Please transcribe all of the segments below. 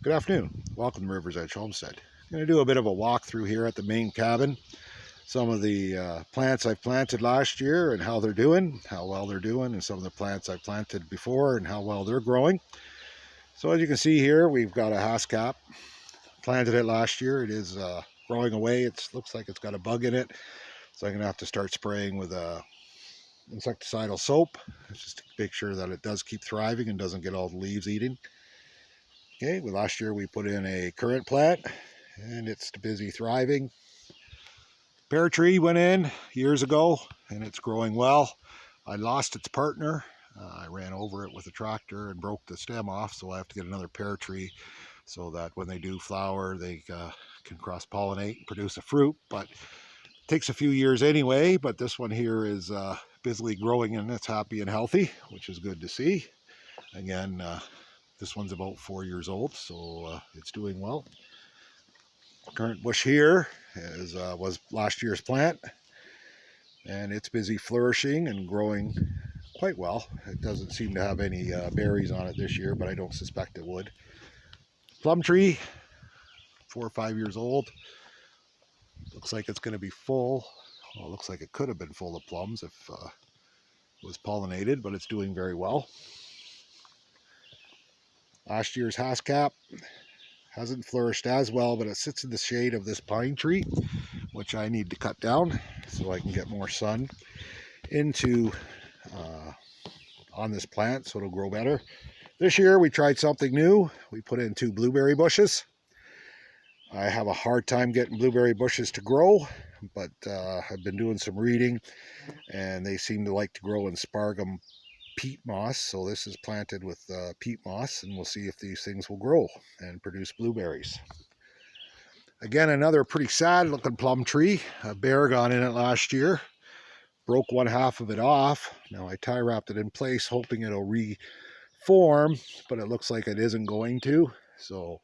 Good afternoon. Welcome to River's Edge Homestead. I'm going to do a bit of a walkthrough here at the main cabin. Some of the plants I planted last year and how they're doing, how well they're doing, and some of the plants I planted before and how well they're growing. So as you can see here, we've got a hascap. Planted it last year. It is growing away. It looks like it's got a bug in it. So I'm going to have to start spraying with a insecticidal soap just to make sure that it does keep thriving and doesn't get all the leaves eating. Okay, well, last year we put in a currant plant and it's busy thriving. Pear tree went in years ago and it's growing well. I lost its partner. I ran over it with a tractor and broke the stem off, so I have to get another pear tree so that when they do flower they can cross-pollinate and produce a fruit. But it takes a few years anyway, but this one here is busily growing and it's happy and healthy, which is good to see. Again, this one's about 4 years old, so it's doing well. Currant bush here was last year's plant, and it's busy flourishing and growing quite well. It doesn't seem to have any berries on it this year, but I don't suspect it would. Plum tree, 4 or 5 years old. Looks like it's going to be full. Well, it looks like it could have been full of plums if it was pollinated, but it's doing very well. Last year's hascap hasn't flourished as well, but it sits in the shade of this pine tree, which I need to cut down so I can get more sun into on this plant so it'll grow better. This year we tried something new. We put in 2 blueberry bushes. I have a hard time getting blueberry bushes to grow, but I've been doing some reading and they seem to like to grow in spargum peat moss. So this is planted with peat moss, and we'll see if these things will grow and produce blueberries. Again, another pretty sad looking plum tree. A bear got in it last year, broke one half of it off. Now I tie wrapped it in place hoping it'll reform, but it looks like it isn't going to. So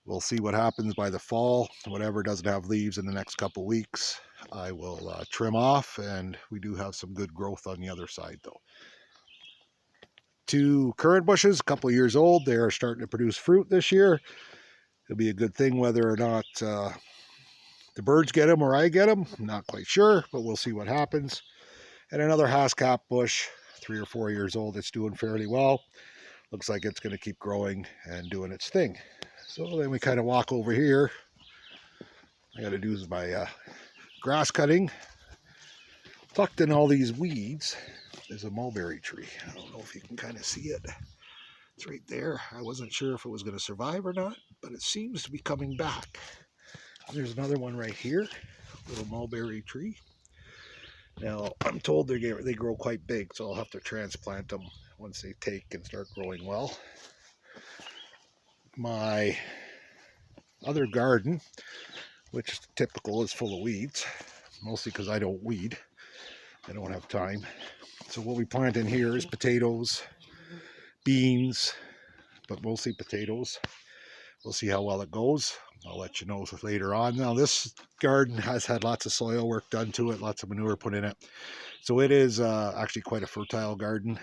we'll see what happens by the fall. Whatever doesn't have leaves in the next couple weeks, I will trim off, and we do have some good growth on the other side though. 2 currant bushes, a couple of years old. They are starting to produce fruit this year. It'll be a good thing whether or not the birds get them or I get them. I'm not quite sure, but we'll see what happens. And another hascap bush, 3 or 4 years old. It's doing fairly well. Looks like it's going to keep growing and doing its thing. So then we kind of walk over here. I got to do my grass cutting. Tucked in all these weeds is a mulberry tree. I don't know if you can kind of see it. It's right there. I wasn't sure if it was going to survive or not, but it seems to be coming back. There's another one right here, little mulberry tree. Now, I'm told they grow quite big, so I'll have to transplant them once they take and start growing well. My other garden, which is typical, is full of weeds, mostly because I don't weed. I don't have time. So what we plant in here is potatoes, beans, but mostly potatoes. We'll see how well it goes. I'll let you know later on. Now this garden has had lots of soil work done to it, lots of manure put in it. So it is actually quite a fertile garden.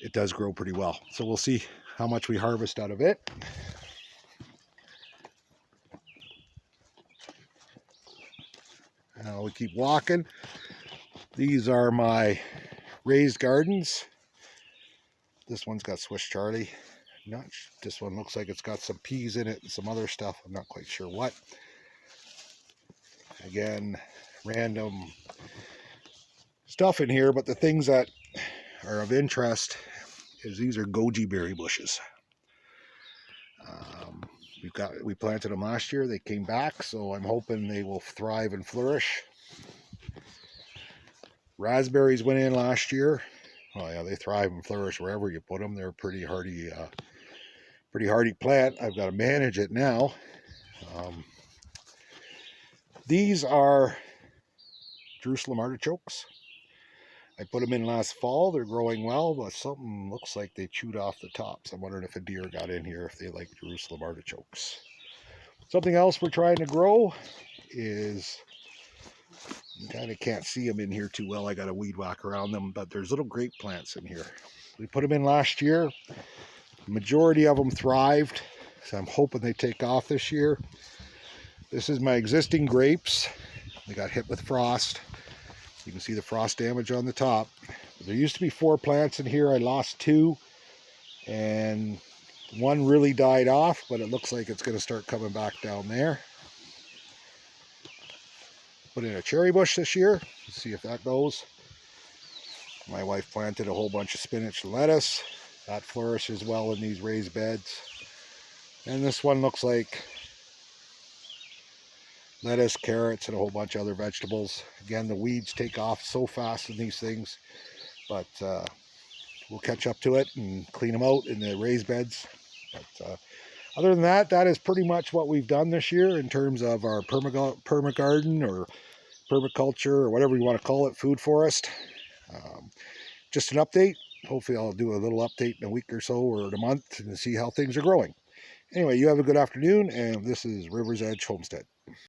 It does grow pretty well. So we'll see how much we harvest out of it. Now we keep walking. These are my raised gardens. This one's got Swiss Charlie. This one looks like it's got some peas in it and some other stuff. I'm not quite sure what. Again, random stuff in here, but the things that are of interest is these are goji berry bushes. We planted them last year. They came back, so I'm hoping they will thrive and flourish. Raspberries went in last year. Oh yeah, they thrive and flourish wherever you put them. They're a pretty hardy plant. I've got to manage it now. These are Jerusalem artichokes. I put them in last fall. They're growing well, but something looks like they chewed off the tops. I'm wondering if a deer got in here, if they like Jerusalem artichokes. Something else we're trying to grow is, you kind of can't see them in here too well. I got a weed whack around them, but there's little grape plants in here. We put them in last year. Majority of them thrived, so I'm hoping they take off this year. This is my existing grapes. They got hit with frost. You can see the frost damage on the top. There used to be 4 plants in here. I lost 2, and one really died off, but it looks like it's going to start coming back down there. Put in a cherry bush this year. Let's see if that goes. My wife planted a whole bunch of spinach and lettuce. That flourishes well in these raised beds. And this one looks like lettuce, carrots, and a whole bunch of other vegetables. Again, the weeds take off so fast in these things, but we'll catch up to it and clean them out in the raised beds. But other than that, that is pretty much what we've done this year in terms of our permagarden or permaculture or whatever you want to call it, food forest. Just an update. Hopefully I'll do a little update in a week or so or in a month and see how things are growing. Anyway, you have a good afternoon, and this is River's Edge Homestead.